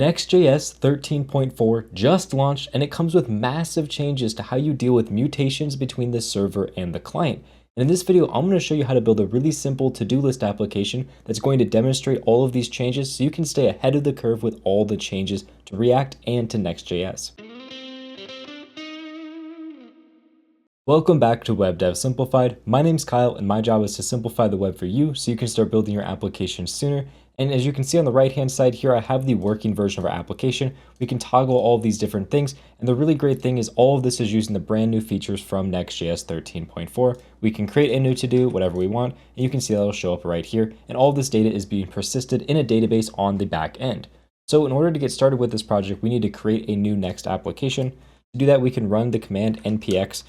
Next.js 13.4 just launched, and it comes with massive changes to how you deal with mutations between the server and the client. And in this video, I'm going to show you how to build a really simple to-do list application that's going to demonstrate all of these changes so you can stay ahead of the curve with all the changes to React and to Next.js. Welcome back to Web Dev Simplified. My name's Kyle, and my job is to simplify the web for you so you can start building your application sooner. And as you can see on the right-hand side here, I have the working version of our application. We can toggle all of these different things. And the really great thing is all of this is using the brand new features from Next.js 13.4. We can create a new to-do, whatever we want, and you can see that'll show up right here. And all of this data is being persisted in a database on the back end. So in order to get started with this project, we need to create a new Next application. To do that, we can run the command npx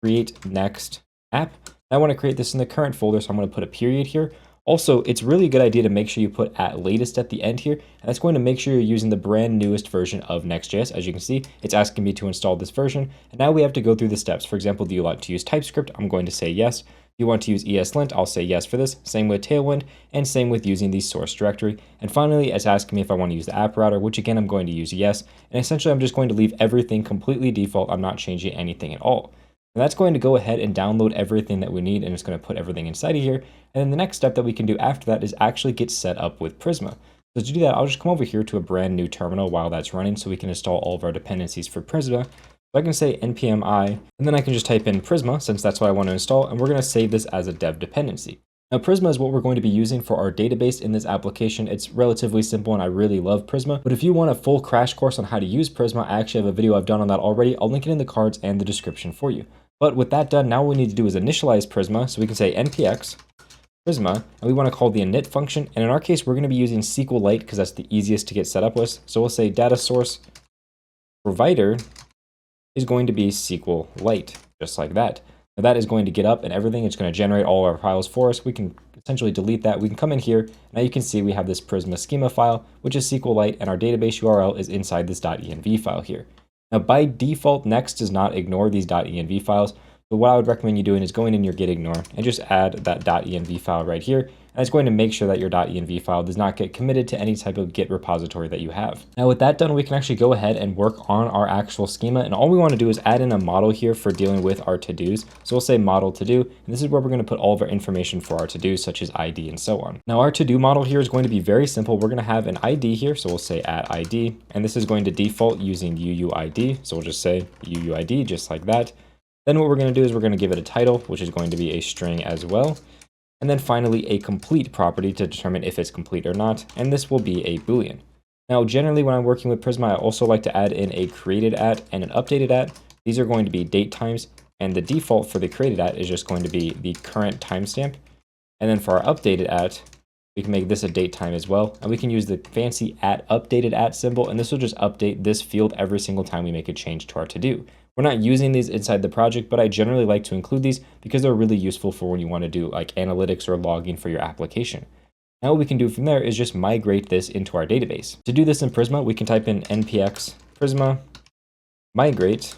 create next app. I want to create this in the current folder, so I'm going to put a period here. Also, it's really a good idea to make sure you put at latest at the end here, and that's going to make sure you're using the brand newest version of Next.js. As you can see, it's asking me to install this version, and now we have to go through the steps. For example, do you want to use TypeScript? I'm going to say yes. Do you want to use ESLint? I'll say yes for this. Same with Tailwind, and same with using the source directory. And finally, it's asking me if I want to use the app router, which again, I'm going to use yes. And essentially, I'm just going to leave everything completely default. I'm not changing anything at all. And that's going to go ahead and download everything that we need, and it's going to put everything inside of here. And then the next step that we can do after that is actually get set up with Prisma. So to do that, I'll just come over here to a brand new terminal while that's running so we can install all of our dependencies for Prisma. So I can say npm I, and then I can just type in Prisma since that's what I want to install, and we're going to save this as a dev dependency. Now, Prisma is what we're going to be using for our database in this application. It's relatively simple, and I really love Prisma. But if you want a full crash course on how to use Prisma, I actually have a video I've done on that already. I'll link it in the cards and the description for you. But with that done, now what we need to do is initialize Prisma. So we can say npx Prisma, and we want to call the init function. And in our case, we're going to be using SQLite because that's the easiest to get set up with. So we'll say data source provider is going to be SQLite, just like that. Now that is going to get up and everything. It's going to generate all our files for us. We can essentially delete that. We can come in here. Now you can see we have this Prisma schema file, which is SQLite, and our database URL is inside this .env file here. Now, by default, Next does not ignore these .env files. So what I would recommend you doing is going in your git ignore and just add that .env file right here. And it's going to make sure that your .env file does not get committed to any type of Git repository that you have. Now, with that done, we can actually go ahead and work on our actual schema. And all we want to do is add in a model here for dealing with our to-dos. So we'll say model to-do, and this is where we're going to put all of our information for our to-dos, such as ID and so on. Now, our to-do model here is going to be very simple. We're going to have an ID here. So we'll say at ID, and this is going to default using UUID. So we'll just say UUID, just like that. Then what we're going to do is we're going to give it a title, which is going to be a string as well. And then finally a complete property to determine if it's complete or not. And this will be a Boolean. Now, generally when I'm working with Prisma, I also like to add in a created at and an updated at. These are going to be date times. And the default for the created at is just going to be the current timestamp. And then for our updated at, we can make this a date time as well. And we can use the fancy at updated at symbol. And this will just update this field every single time we make a change to our to-do. We're not using these inside the project, but I generally like to include these because they're really useful for when you want to do like analytics or logging for your application. Now what we can do from there is just migrate this into our database. To do this in Prisma, we can type in npx Prisma migrate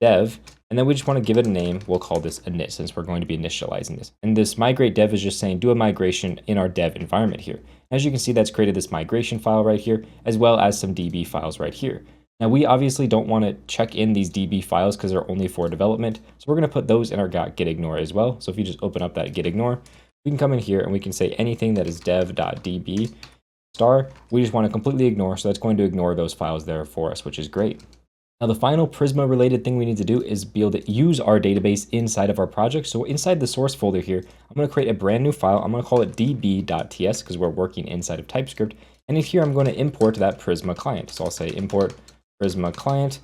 dev, and then we just want to give it a name. We'll call this init since we're going to be initializing this. And this migrate dev is just saying do a migration in our dev environment here. As you can see, that's created this migration file right here, as well as some DB files right here. Now, we obviously don't want to check in these DB files because they're only for development. So we're going to put those in our git ignore as well. So if you just open up that git ignore, we can come in here and we can say anything that is dev.db star. We just want to completely ignore. So that's going to ignore those files there for us, which is great. Now, the final Prisma related thing we need to do is be able to use our database inside of our project. So inside the source folder here, I'm going to create a brand new file. I'm going to call it db.ts because we're working inside of TypeScript. And in here, I'm going to import that Prisma client. So I'll say import Prisma client,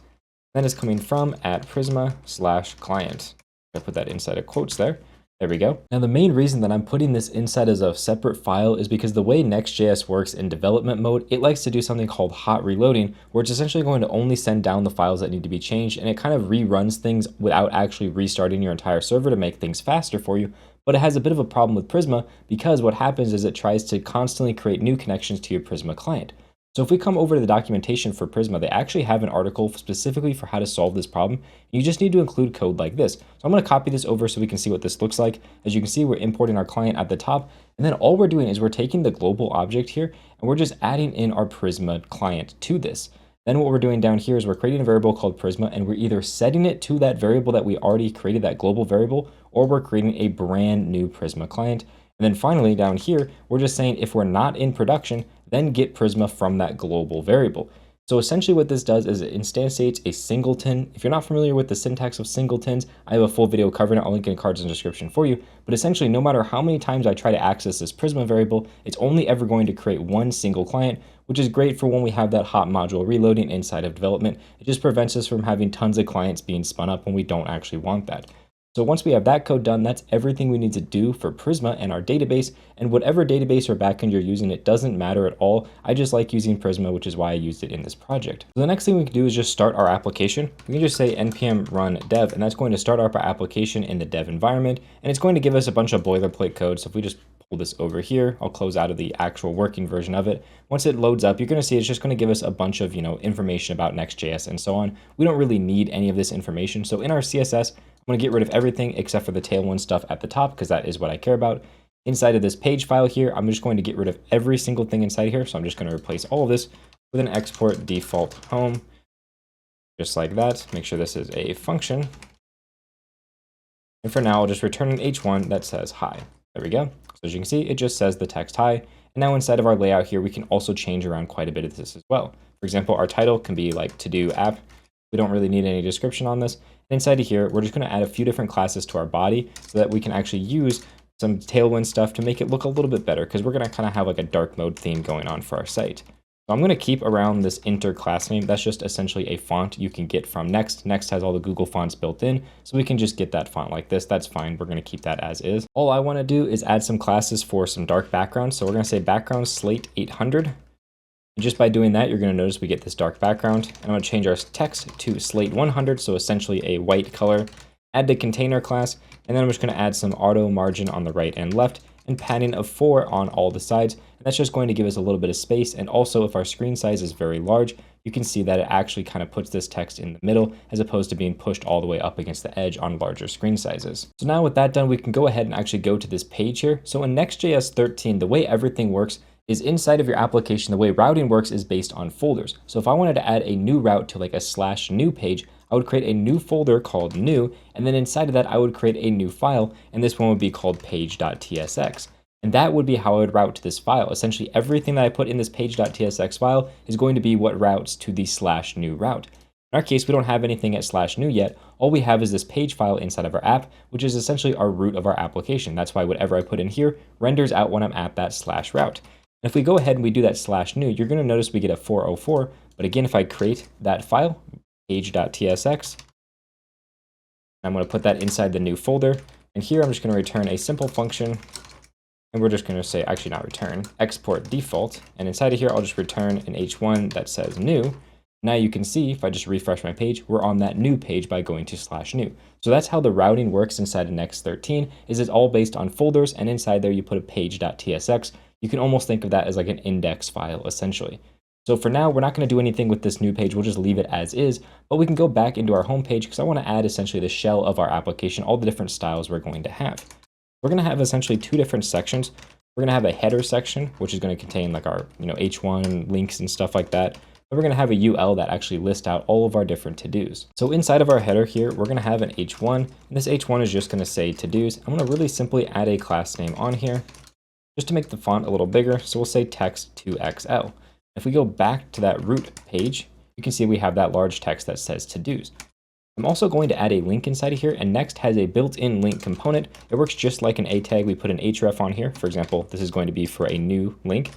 then it's coming from at Prisma/client. I put that inside of quotes there. There we go. Now the main reason that I'm putting this inside as a separate file is because the way Next.js works in development mode, it likes to do something called hot reloading, where it's essentially going to only send down the files that need to be changed, and it kind of reruns things without actually restarting your entire server to make things faster for you. But it has a bit of a problem with Prisma because what happens is it tries to constantly create new connections to your Prisma client. So if we come over to the documentation for Prisma, they actually have an article specifically for how to solve this problem. You just need to include code like this. So I'm going to copy this over so we can see what this looks like. As you can see, we're importing our client at the top. And then all we're doing is we're taking the global object here and we're just adding in our Prisma client to this. Then what we're doing down here is we're creating a variable called Prisma, and we're either setting it to that variable that we already created, that global variable, or we're creating a brand new Prisma client. And then finally down here, we're just saying if we're not in production, then get Prisma from that global variable. So essentially what this does is it instantiates a singleton. If you're not familiar with the syntax of singletons, I have a full video covering it. I'll link in the cards in the description for you. But essentially, no matter how many times I try to access this Prisma variable, it's only ever going to create one single client, which is great for when we have that hot module reloading inside of development. It just prevents us from having tons of clients being spun up when we don't actually want that. So once we have that code done, that's everything we need to do for Prisma and our database. And whatever database or backend you're using, it doesn't matter at all. I just like using Prisma, which is why I used it in this project. So the next thing we can do is just start our application. We can just say npm run dev, and that's going to start up our application in the dev environment. And it's going to give us a bunch of boilerplate code. So if we just pull this over here, I'll close out of the actual working version of it. Once it loads up, you're going to see it's just going to give us a bunch of, information about Next.js and so on. We don't really need any of this information. So in our CSS, I'm going to get rid of everything except for the Tailwind stuff at the top, because that is what I care about. Inside of this page file here, I'm just going to get rid of every single thing inside here. So I'm just going to replace all of this with an export default home, just like that. Make sure this is a function. And for now, I'll just return an h1 that says hi. There we go. So as you can see, it just says the text hi. And now inside of our layout here, we can also change around quite a bit of this as well. For example, our title can be like to-do app. We don't really need any description on this. And inside of here, we're just going to add a few different classes to our body so that we can actually use some Tailwind stuff to make it look a little bit better, because we're going to kind of have like a dark mode theme going on for our site. So I'm going to keep around this inter class name. That's just essentially a font you can get from Next. Next has all the Google fonts built in, so we can just get that font like this. That's fine. We're going to keep that as is. All I want to do is add some classes for some dark backgrounds. So we're going to say background slate 800. And just by doing that, you're going to notice we get this dark background. And I'm going to change our text to slate 100, so essentially a white color. Add the container class, and then I'm just going to add some auto margin on the right and left, and padding of 4 on all the sides. And that's just going to give us a little bit of space. And also, if our screen size is very large, you can see that it actually kind of puts this text in the middle, as opposed to being pushed all the way up against the edge on larger screen sizes. So now with that done, we can go ahead and actually go to this page here. So in Next.js 13, the way everything works is inside of your application, the way routing works is based on folders. So if I wanted to add a new route to like a /new page, I would create a new folder called new, and then inside of that, I would create a new file, and this one would be called page.tsx. And that would be how I would route to this file. Essentially, everything that I put in this page.tsx file is going to be what routes to the /new route. In our case, we don't have anything at /new yet. All we have is this page file inside of our app, which is essentially our root of our application. That's why whatever I put in here renders out when I'm at that /route. And if we go ahead and we do that /new, you're going to notice we get a 404. But again, if I create that file, page.tsx, I'm going to put that inside the new folder. And here I'm just going to return a simple function. And we're just going to say, actually not return, export default. And inside of here, I'll just return an h1 that says new. Now you can see, if I just refresh my page, we're on that new page by going to /new. So that's how the routing works inside of Next 13, is it's all based on folders, and inside there you put a page.tsx. You can almost think of that as like an index file, essentially. So for now, we're not going to do anything with this new page. We'll just leave it as is, but we can go back into our home page because I want to add essentially the shell of our application, all the different styles we're going to have. We're going to have essentially two different sections. We're going to have a header section, which is going to contain like our h1 links and stuff like that. And we're going to have a UL that actually lists out all of our different to-dos. So inside of our header here, we're going to have an h1, and this h1 is just going to say to-dos. I'm going to really simply add a class name on here just to make the font a little bigger. So we'll say text 2XL. If we go back to that root page, you can see we have that large text that says to-dos. I'm also going to add a link inside of here, and Next has a built-in link component. It works just like an A tag. We put an href on here. For example, this is going to be for a new link.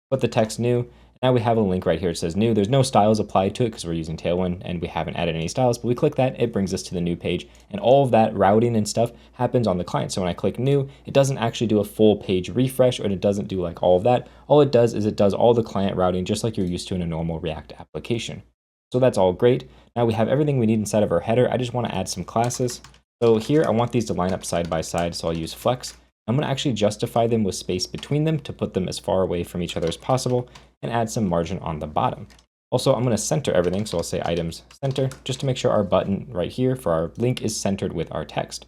Put the text new. Now we have a link right here. It says new. There's no styles applied to it because we're using Tailwind and we haven't added any styles, but we click that, it brings us to the new page. And all of that routing and stuff happens on the client. So when I click new, it doesn't actually do a full page refresh, or it doesn't do like all of that. All it does is it does all the client routing just like you're used to in a normal React application. So that's all great. Now we have everything we need inside of our header. I just want to add some classes. So here I want these to line up side by side, so I'll use flex. I'm going to actually justify them with space between them to put them as far away from each other as possible and add some margin on the bottom. Also, I'm going to center everything, so I'll say items center, just to make sure our button right here for our link is centered with our text.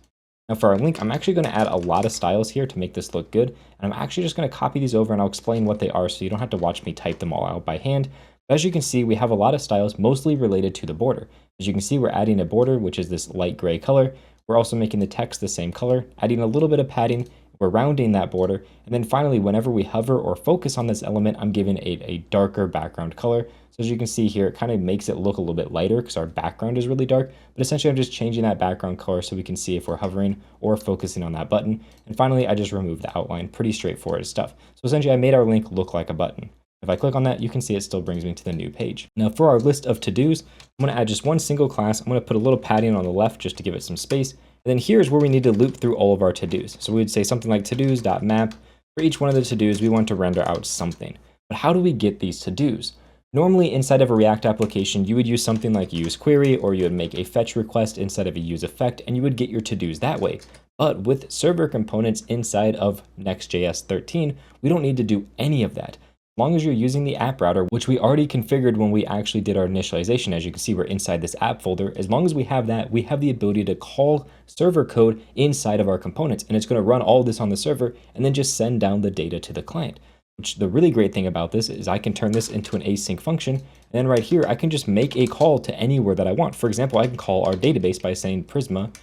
Now for our link, I'm actually going to add a lot of styles here to make this look good, and I'm actually just going to copy these over and I'll explain what they are so you don't have to watch me type them all out by hand. But as you can see, we have a lot of styles mostly related to the border. As you can see, we're adding a border, which is this light gray color. We're also making the text the same color, adding a little bit of padding. We're rounding that border. And then finally, whenever we hover or focus on this element, I'm giving it a darker background color. So as you can see here, it kind of makes it look a little bit lighter because our background is really dark. But essentially, I'm just changing that background color so we can see if we're hovering or focusing on that button. And finally, I just removed the outline. Pretty straightforward stuff. So essentially, I made our link look like a button. If I click on that, you can see it still brings me to the new page. Now for our list of to-dos, I'm going to add just one single class. I'm going to put a little padding on the left just to give it some space. And then here's where we need to loop through all of our to-dos. So we would say something like to-dos.map. For each one of the to-dos, we want to render out something. But how do we get these to-dos? Normally inside of a React application, you would use something like useQuery, or you would make a fetch request inside of a useEffect, and you would get your to-dos that way. But with server components inside of Next.js 13, we don't need to do any of that. As long as you're using the app router, which we already configured when we actually did our initialization. As you can see, we're inside this app folder. As long as we have that, we have the ability to call server code inside of our components, and it's going to run all this on the server and then just send down the data to the client. Which the really great thing about this is I can turn this into an async function, and then right here, I can just make a call to anywhere that I want. For example, I can call our database by saying Prisma.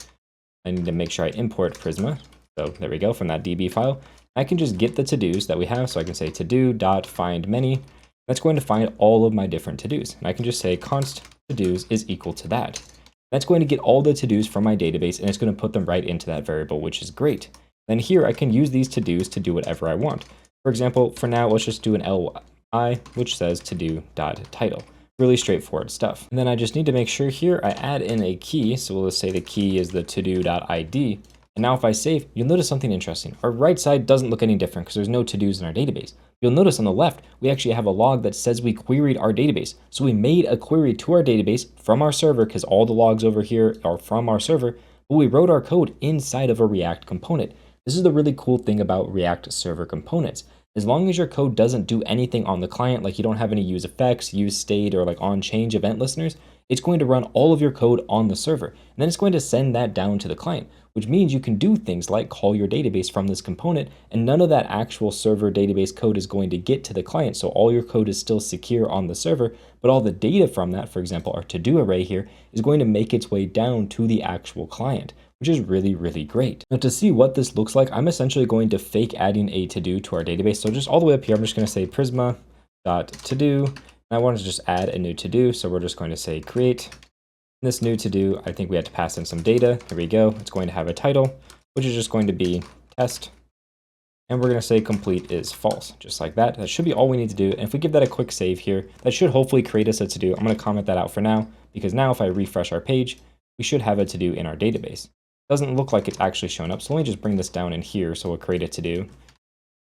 I need to make sure I import Prisma. So there we go from that DB file. I can just get the to-dos that we have. So I can say to-do.findMany. That's going to find all of my different to-dos. And I can just say const to-dos is equal to that. That's going to get all the to-dos from my database, and it's going to put them right into that variable, which is great. Then here I can use these to-dos to do whatever I want. For example, for now, let's just do an li, which says to-do.title. Really straightforward stuff. And then I just need to make sure here I add in a key. So we'll just say the key is the to-do.id. And now if I save, you'll notice something interesting. Our right side doesn't look any different because there's no to-dos in our database. You'll notice on the left, we actually have a log that says we queried our database. So we made a query to our database from our server because all the logs over here are from our server, but we wrote our code inside of a React component. This is the really cool thing about React server components. As long as your code doesn't do anything on the client, like you don't have any use effects, use state, or like on change event listeners, it's going to run all of your code on the server. And then it's going to send that down to the client, which means you can do things like call your database from this component, and none of that actual server database code is going to get to the client. So all your code is still secure on the server, but all the data from that, for example, our to-do array here, is going to make its way down to the actual client, which is really, really great. Now to see what this looks like, I'm essentially going to fake adding a to-do to our database. So just all the way up here, I'm just going to say prisma.todo. I want to just add a new to-do. So we're just going to say create this new to-do. I think we have to pass in some data. Here we go. It's going to have a title, which is just going to be test. And we're going to say complete is false, just like that. That should be all we need to do. And if we give that a quick save here, that should hopefully create us a to-do. I'm going to comment that out for now, because now if I refresh our page, we should have a to-do in our database. Doesn't look like it's actually shown up. So let me just bring this down in here so we'll create a to-do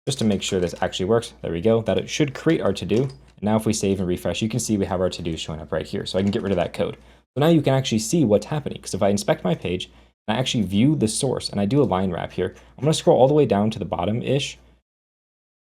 just to make sure this actually works. There we go. That it should create our to-do. And now if we save and refresh, you can see we have our to-do showing up right here. So I can get rid of that code. So now you can actually see what's happening. Because if I inspect my page and I actually view the source and I do a line wrap here, I'm going to scroll all the way down to the bottom-ish.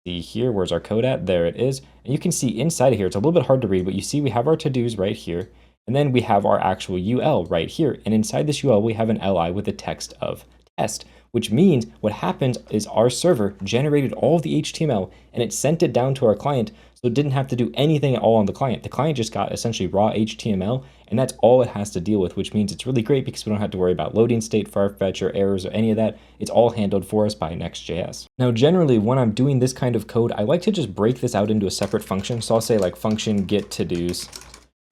See here, where's our code at? There it is. And you can see inside of here, it's a little bit hard to read, but you see we have our to-dos right here. And then we have our actual UL right here. And inside this UL, we have an LI with the text of test, which means what happens is our server generated all of the HTML and it sent it down to our client. So it didn't have to do anything at all on the client. The client just got essentially raw HTML, and that's all it has to deal with, which means it's really great because we don't have to worry about loading state, farfetch, or errors, or any of that. It's all handled for us by Next.js. Now, generally, when I'm doing this kind of code, I like to just break this out into a separate function. So I'll say like function get to-dos.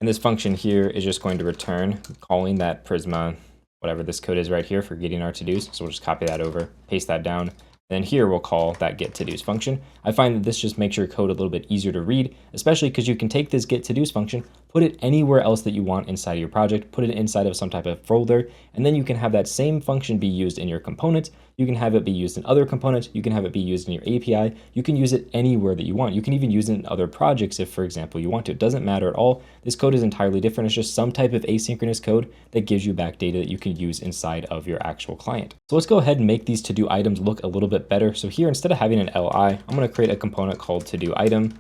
And this function here is just going to return calling that Prisma, whatever this code is right here for getting our to-dos. So we'll just copy that over, paste that down. And then here we'll call that get to-dos function. I find that this just makes your code a little bit easier to read, especially because you can take this get to-dos function, put it anywhere else that you want inside of your project, put it inside of some type of folder, and then you can have that same function be used in your components. You can have it be used in other components. You can have it be used in your API. You can use it anywhere that you want. You can even use it in other projects if, for example, you want to. It doesn't matter at all. This code is entirely different. It's just some type of asynchronous code that gives you back data that you can use inside of your actual client. So let's go ahead and make these to-do items look a little bit better. So here, instead of having an li, I'm going to create a component called to-do item.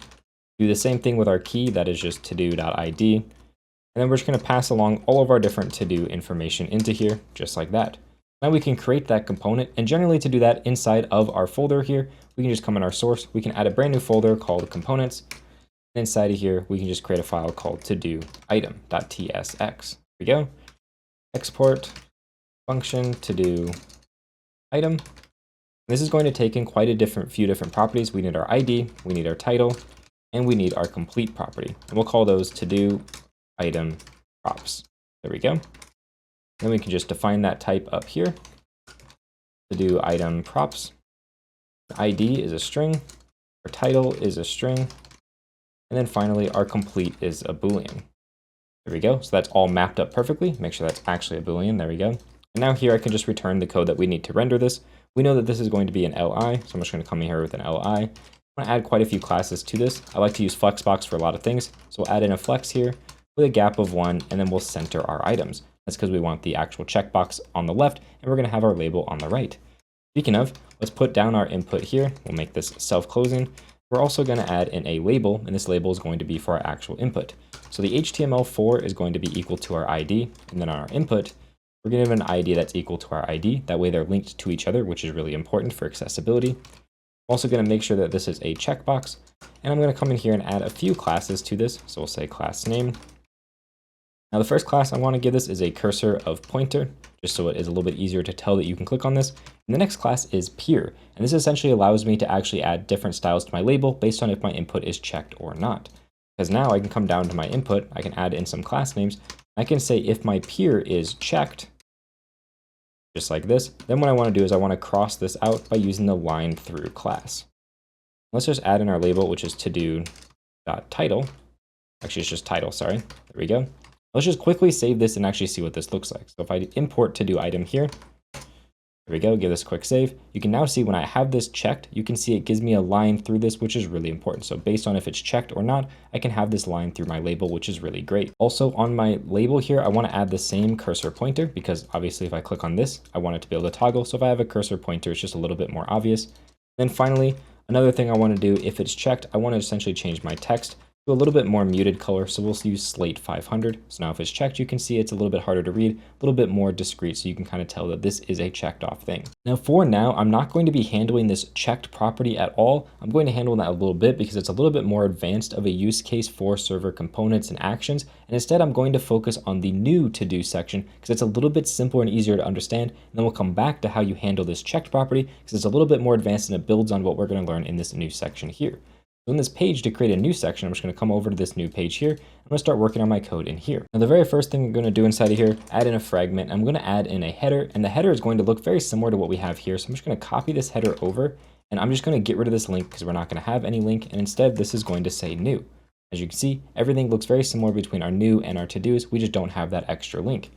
Do the same thing with our key, that is just to-do.id. And then we're just going to pass along all of our different to-do information into here, just like that. Now we can create that component, and generally to do that inside of our folder here, we can just come in our source, we can add a brand new folder called components. And inside of here, we can just create a file called to-do item.tsx. There we go. Export function to-do item. This is going to take in quite a few different properties. We need our ID, we need our title, and we need our complete property. And we'll call those to-do item props. There we go. Then we can just define that type up here. To-do item props. ID is a string, our title is a string, and then finally our complete is a Boolean. There we go. So that's all mapped up perfectly. Make sure that's actually a Boolean. There we go. And now here I can just return the code that we need to render this. We know that this is going to be an li, so I'm just going to come in here with an li. I'm going to add quite a few classes to this. I like to use Flexbox for a lot of things. So we'll add in a flex here with a gap of 1, and then we'll center our items. That's because we want the actual checkbox on the left, and we're going to have our label on the right. Speaking of, let's put down our input here. We'll make this self-closing. We're also going to add in a label, and this label is going to be for our actual input. So the HTML4 is going to be equal to our ID, and then on our input, we're going to have an ID that's equal to our ID. That way they're linked to each other, which is really important for accessibility. I'm also going to make sure that this is a checkbox, and I'm going to come in here and add a few classes to this. So we'll say class name. Now the first class I want to give this is a cursor of pointer, just so it is a little bit easier to tell that you can click on this. And the next class is peer, and this essentially allows me to actually add different styles to my label based on if my input is checked or not. Because now I can come down to my input, I can add in some class names. I can say if my peer is checked, just like this. Then what I want to do is I want to cross this out by using the line through class. Let's just add in our label, which is to-do.title. Actually, it's just title, sorry. There we go. Let's just quickly save this and actually see what this looks like. So if I import to-do item here, there we go, give this a quick save. You can now see when I have this checked, you can see it gives me a line through this, which is really important. So based on if it's checked or not, I can have this line through my label, which is really great. Also on my label here, I want to add the same cursor pointer because obviously if I click on this, I want it to be able to toggle. So if I have a cursor pointer, it's just a little bit more obvious. Then finally, another thing I want to do, if it's checked, I want to essentially change my text to a little bit more muted color, so we'll use slate 500. So now if it's checked, you can see it's a little bit harder to read, a little bit more discreet, so you can kind of tell that this is a checked off thing. Now for now, I'm not going to be handling this checked property at all. I'm going to handle that a little bit because it's a little bit more advanced of a use case for server components and actions, and instead I'm going to focus on the new to-do section because it's a little bit simpler and easier to understand, and then we'll come back to how you handle this checked property because it's a little bit more advanced and it builds on what we're going to learn in this new section here. So in this page, to create a new section, I'm just going to come over to this new page here. I'm going to start working on my code in here. Now, the very first thing I'm going to do inside of here, add in a fragment. I'm going to add in a header, and the header is going to look very similar to what we have here. So I'm just going to copy this header over, and I'm just going to get rid of this link because we're not going to have any link. And instead, this is going to say new. As you can see, everything looks very similar between our new and our to-dos. We just don't have that extra link.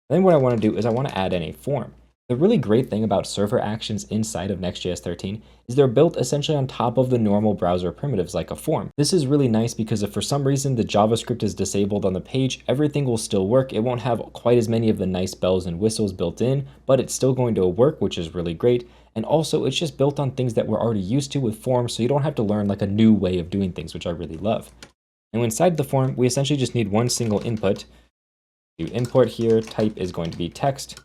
Then what I want to do is I want to add in a form. The really great thing about server actions inside of Next.js 13 is they're built essentially on top of the normal browser primitives like a form. This is really nice because if for some reason the JavaScript is disabled on the page, everything will still work. It won't have quite as many of the nice bells and whistles built in, but it's still going to work, which is really great. And also it's just built on things that we're already used to with forms, so you don't have to learn like a new way of doing things, which I really love. And inside the form, we essentially just need one single input. To import here, type is going to be text.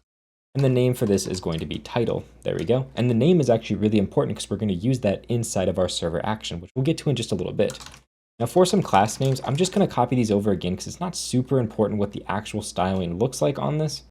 And the name for this is going to be title. There we go. And the name is actually really important because we're going to use that inside of our server action, which we'll get to in just a little bit. Now for some class names, I'm just going to copy these over again because it's not super important what the actual styling looks like on this.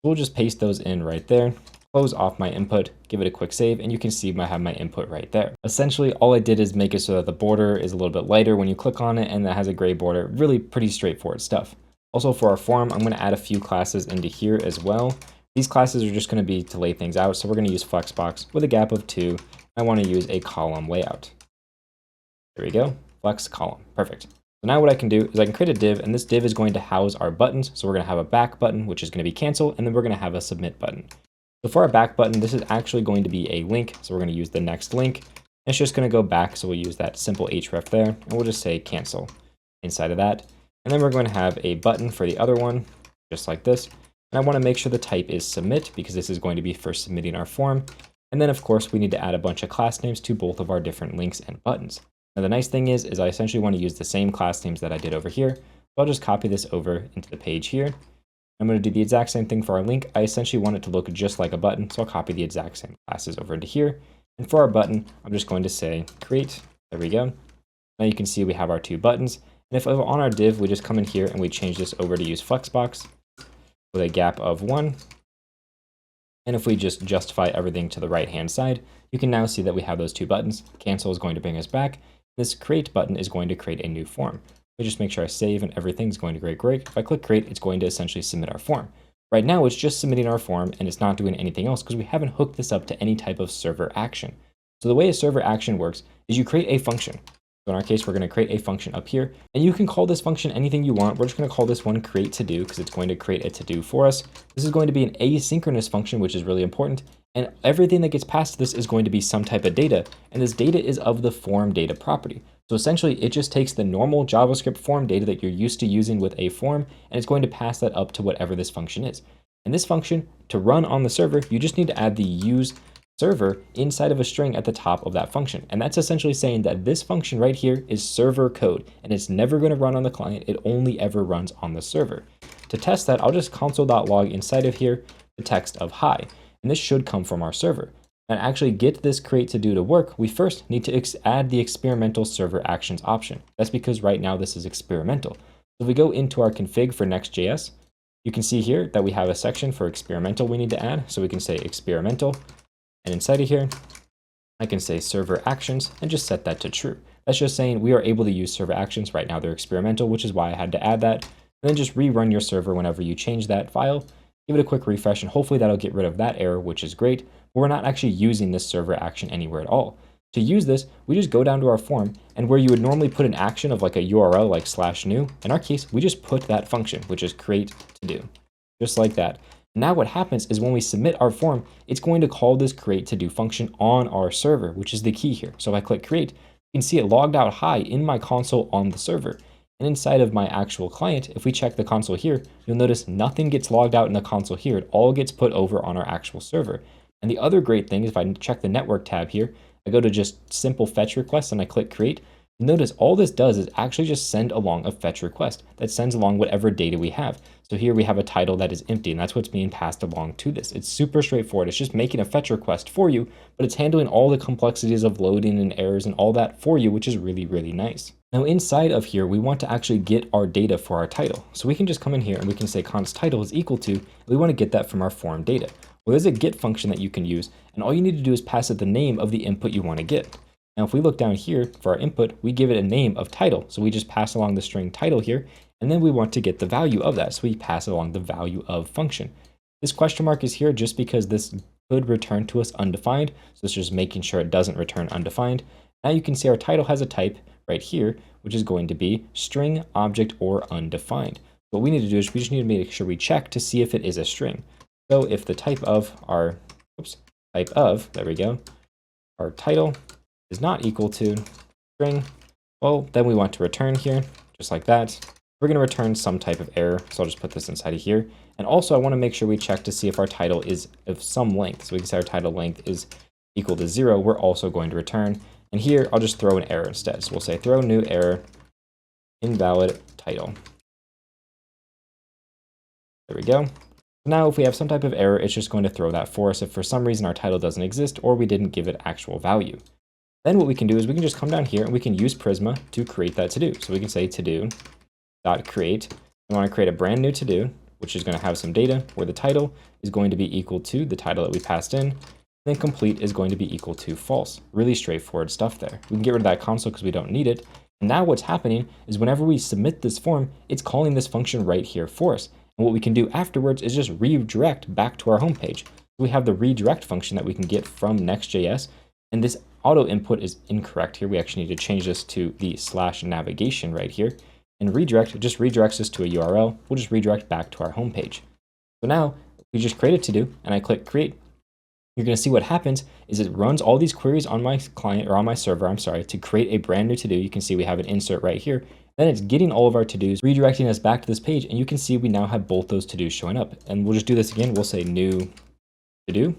We'll just paste those in right there, close off my input, give it a quick save, and you can see I have my input right there. Essentially, all I did is make it so that the border is a little bit lighter when you click on it and that has a gray border. Really pretty straightforward stuff. Also for our form, I'm going to add a few classes into here as well. These classes are just going to be to lay things out, so we're going to use Flexbox with a gap of 2. I want to use a column layout. There we go, flex column, perfect. So now what I can do is I can create a div, and this div is going to house our buttons. So we're going to have a back button, which is going to be cancel, and then we're going to have a submit button. So for our back button, this is actually going to be a link. So we're going to use the next link. And it's just going to go back. So we'll use that simple href there, and we'll just say cancel inside of that. And then we're going to have a button for the other one, just like this. And I want to make sure the type is submit because this is going to be for submitting our form. And then of course we need to add a bunch of class names to both of our different links and buttons. Now the nice thing is I essentially want to use the same class names that I did over here. So I'll just copy this over into the page here. I'm going to do the exact same thing for our link. I essentially want it to look just like a button. So I'll copy the exact same classes over into here. And for our button, I'm just going to say create. There we go. Now you can see we have our two buttons. And if on our div, we just come in here and we change this over to use flexbox with a gap of 1. And if we just justify everything to the right-hand side, you can now see that we have those two buttons. Cancel is going to bring us back. This create button is going to create a new form. We just make sure I save and everything's going to great. If I click create, it's going to essentially submit our form. Right now, it's just submitting our form and it's not doing anything else because we haven't hooked this up to any type of server action. So the way a server action works is you create a function. So in our case, we're going to create a function up here, and you can call this function anything you want. We're just going to call this one create to do because it's going to create a to do for us. This is going to be an asynchronous function, which is really important. And everything that gets passed to this is going to be some type of data. And this data is of the form data property. So essentially, it just takes the normal JavaScript form data that you're used to using with a form, and it's going to pass that up to whatever this function is. And this function, to run on the server, you just need to add the use server inside of a string at the top of that function. And that's essentially saying that this function right here is server code, and it's never going to run on the client. It only ever runs on the server. To test that, I'll just console.log inside of here the text of hi, and this should come from our server. And actually get this create to do to work, we first need to add the experimental server actions option. That's because right now this is experimental. So if we go into our config for Next.js, you can see here that we have a section for experimental we need to add. So we can say experimental. And inside of here, I can say server actions and just set that to true. That's just saying we are able to use server actions. Right now they're experimental, which is why I had to add that. And then just rerun your server whenever you change that file. Give it a quick refresh, and hopefully that'll get rid of that error, which is great. But we're not actually using this server action anywhere at all. To use this, we just go down to our form, and where you would normally put an action of like a URL like /new, in our case, we just put that function, which is create to do, just like that. Now what happens is when we submit our form, it's going to call this create to do function on our server, which is the key here. So if I click create, you can see it logged out hi in my console on the server. And inside of my actual client, if we check the console here, you'll notice nothing gets logged out in the console here. It all gets put over on our actual server. And the other great thing is if I check the network tab here, I go to just simple fetch requests and I click create. Notice all this does is actually just send along a fetch request that sends along whatever data we have. So here we have a title that is empty, and that's what's being passed along to this. It's super straightforward. It's just making a fetch request for you, but it's handling all the complexities of loading and errors and all that for you, which is really, really nice. Now inside of here, we want to actually get our data for our title. So we can just come in here and we can say const title is equal to, and we want to get that from our form data. Well, there's a get function that you can use, and all you need to do is pass it the name of the input you want to get. Now, if we look down here for our input, we give it a name of title. So we just pass along the string title here, and then we want to get the value of that. So we pass along the value of function. This question mark is here just because this could return to us undefined. So it's just making sure it doesn't return undefined. Now you can see our title has a type right here, which is going to be string, object, or undefined. What we need to do is we just need to make sure we check to see if it is a string. So if the type of our, there we go, our title is not equal to string, well, then we want to return here, just like that. We're going to return some type of error, so I'll just put this inside of here. And also, I want to make sure we check to see if our title is of some length. So we can say our title length is equal to 0. We're also going to return. And here, I'll just throw an error instead. So we'll say throw new error, invalid title. There we go. Now, if we have some type of error, it's just going to throw that for us if for some reason our title doesn't exist or we didn't give it actual value. Then what we can do is we can just come down here and we can use Prisma to create that to-do. So we can say to-do.create. We want to create a brand new to-do, which is going to have some data where the title is going to be equal to the title that we passed in. Then complete is going to be equal to false. Really straightforward stuff there. We can get rid of that console because we don't need it. And now what's happening is whenever we submit this form, it's calling this function right here for us. And what we can do afterwards is just redirect back to our home page. So we have the redirect function that we can get from Next.js. And this auto input is incorrect here. We actually need to change this to the /navigation right here. And redirect just redirects us to a URL. We'll just redirect back to our home page. So now we just create a to-do and I click create. You're going to see what happens is it runs all these queries on my client or on my server, I'm sorry, to create a brand new to-do. You can see we have an insert right here. Then it's getting all of our to-dos, redirecting us back to this page. And you can see we now have both those to-dos showing up. And we'll just do this again. We'll say new to-do,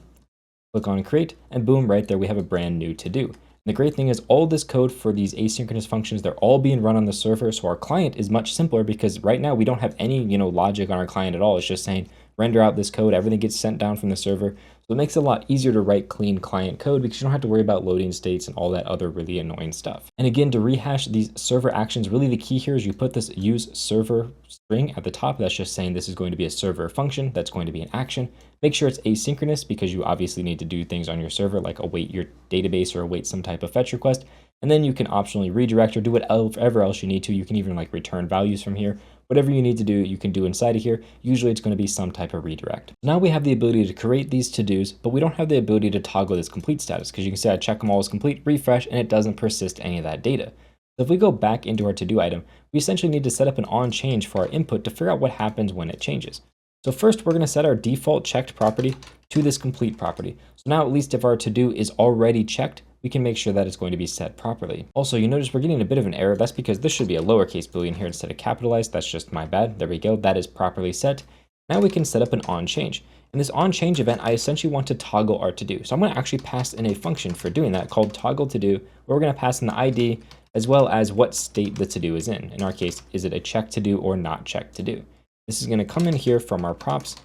click on create, and boom, right there, we have a brand new to-do. And the great thing is all this code for these asynchronous functions, they're all being run on the server. So our client is much simpler because right now we don't have any, logic on our client at all. It's just saying render out this code, everything gets sent down from the server. So it makes it a lot easier to write clean client code because you don't have to worry about loading states and all that other really annoying stuff. And again, to rehash these server actions, really the key here is you put this use server string at the top. That's just saying this is going to be a server function. That's going to be an action. Make sure it's asynchronous because you obviously need to do things on your server like await your database or await some type of fetch request. And then you can optionally redirect or do whatever else you need to. You can even like return values from here. Whatever you need to do, you can do inside of here. Usually it's going to be some type of redirect. Now we have the ability to create these to-dos, but we don't have the ability to toggle this complete status because you can see I check them all as complete, refresh, and it doesn't persist any of that data. So if we go back into our to-do item, we essentially need to set up an on change for our input to figure out what happens when it changes. So first we're going to set our default checked property to this complete property. So now at least if our to-do is already checked, we can make sure that it's going to be set properly. Also, you notice we're getting a bit of an error. That's because this should be a lowercase boolean here instead of capitalized. That's just my bad. There we go. That is properly set. Now we can set up an on change. In this on change event, I essentially want to toggle our to do. So I'm going to actually pass in a function for doing that called toggle to do, where we're going to pass in the ID as well as what state the to do is in. In our case, is it a check to do or not check to do? This is going to come in here from our props,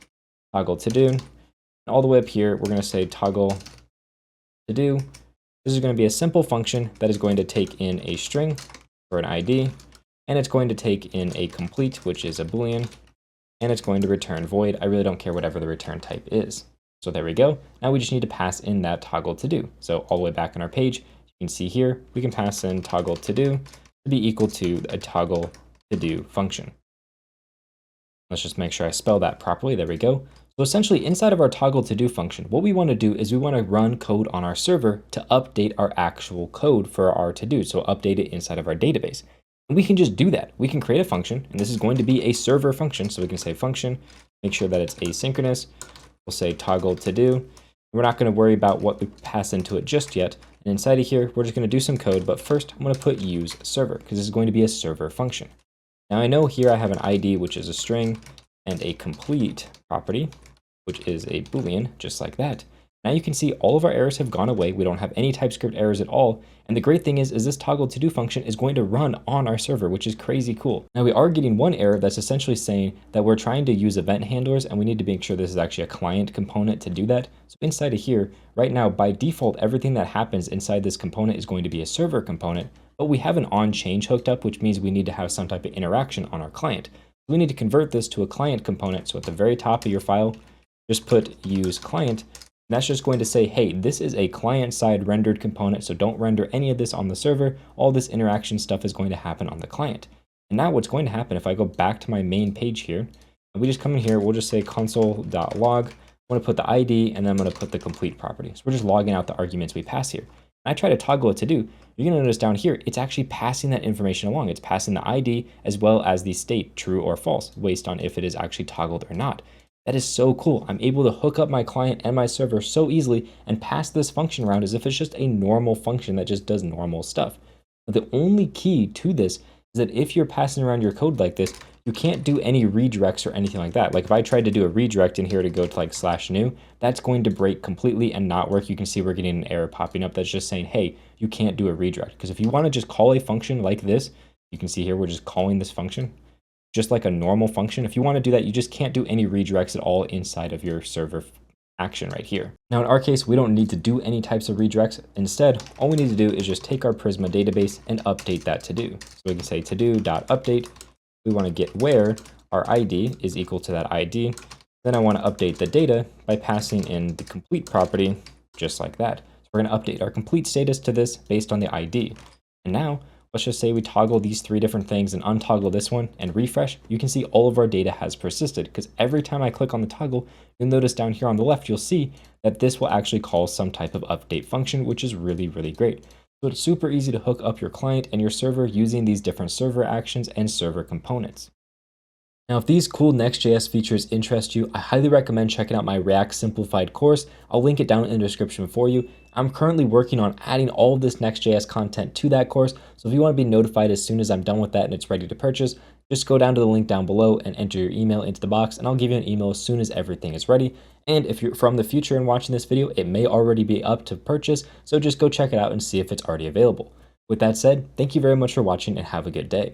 toggle to do, and all the way up here, we're going to say toggle to do. This is going to be a simple function that is going to take in a string or an ID, and it's going to take in a complete, which is a Boolean, and it's going to return void. I really don't care whatever the return type is. So there we go. Now we just need to pass in that toggle to do. So all the way back on our page, you can see here, we can pass in toggle to do to be equal to a toggle to do function. Let's just make sure I spell that properly. There we go. So essentially inside of our toggle to do function, what we want to do is we want to run code on our server to update our actual code for our to do. So update it inside of our database. And we can just do that. We can create a function, and this is going to be a server function. So we can say function, make sure that it's asynchronous. We'll say toggle to do. We're not going to worry about what we pass into it just yet. And inside of here, we're just going to do some code. But first, I'm going to put use server because this is going to be a server function. Now I know here I have an ID, which is a string, and a complete property, which is a Boolean, just like that. Now you can see all of our errors have gone away. We don't have any TypeScript errors at all. And the great thing is this toggle to do function is going to run on our server, which is crazy cool. Now we are getting one error that's essentially saying that we're trying to use event handlers and we need to make sure this is actually a client component to do that. So inside of here, right now, by default, everything that happens inside this component is going to be a server component, but we have an on change hooked up, which means we need to have some type of interaction on our client. We need to convert this to a client component. So at the very top of your file, just put use client. And that's just going to say, hey, this is a client-side rendered component, so don't render any of this on the server. All this interaction stuff is going to happen on the client. And now what's going to happen if I go back to my main page here, and we just come in here, we'll just say console.log. I'm going to put the ID, and then I'm going to put the complete property. So we're just logging out the arguments we pass here. And I try to toggle it to do. You're going to notice down here, it's actually passing that information along. It's passing the ID as well as the state, true or false, based on if it is actually toggled or not. That is so cool. I'm able to hook up my client and my server so easily and pass this function around as if it's just a normal function that just does normal stuff. But the only key to this is that if you're passing around your code like this, you can't do any redirects or anything like that. Like if I tried to do a redirect in here to go to like /new, that's going to break completely and not work. You can see we're getting an error popping up that's just saying, hey, you can't do a redirect. Because if you want to just call a function like this, you can see here we're just calling this function just like a normal function. If you want to do that, you just can't do any redirects at all inside of your server action right here. Now in our case, we don't need to do any types of redirects. Instead, all we need to do is just take our Prisma database and update that to do. So we can say to do.update. We want to get where our ID is equal to that ID. Then I want to update the data by passing in the complete property, just like that. So we're going to update our complete status to this based on the ID. And now let's just say we toggle these 3 different things and untoggle this one and refresh, you can see all of our data has persisted because every time I click on the toggle, you'll notice down here on the left, you'll see that this will actually call some type of update function, which is really, really great. So it's super easy to hook up your client and your server using these different server actions and server components. Now, if these cool Next.js features interest you, I highly recommend checking out my React Simplified course. I'll link it down in the description for you. I'm currently working on adding all of this Next.js content to that course, so if you want to be notified as soon as I'm done with that and it's ready to purchase, just go down to the link down below and enter your email into the box, and I'll give you an email as soon as everything is ready. And if you're from the future and watching this video, it may already be up to purchase, so just go check it out and see if it's already available. With that said, thank you very much for watching and have a good day.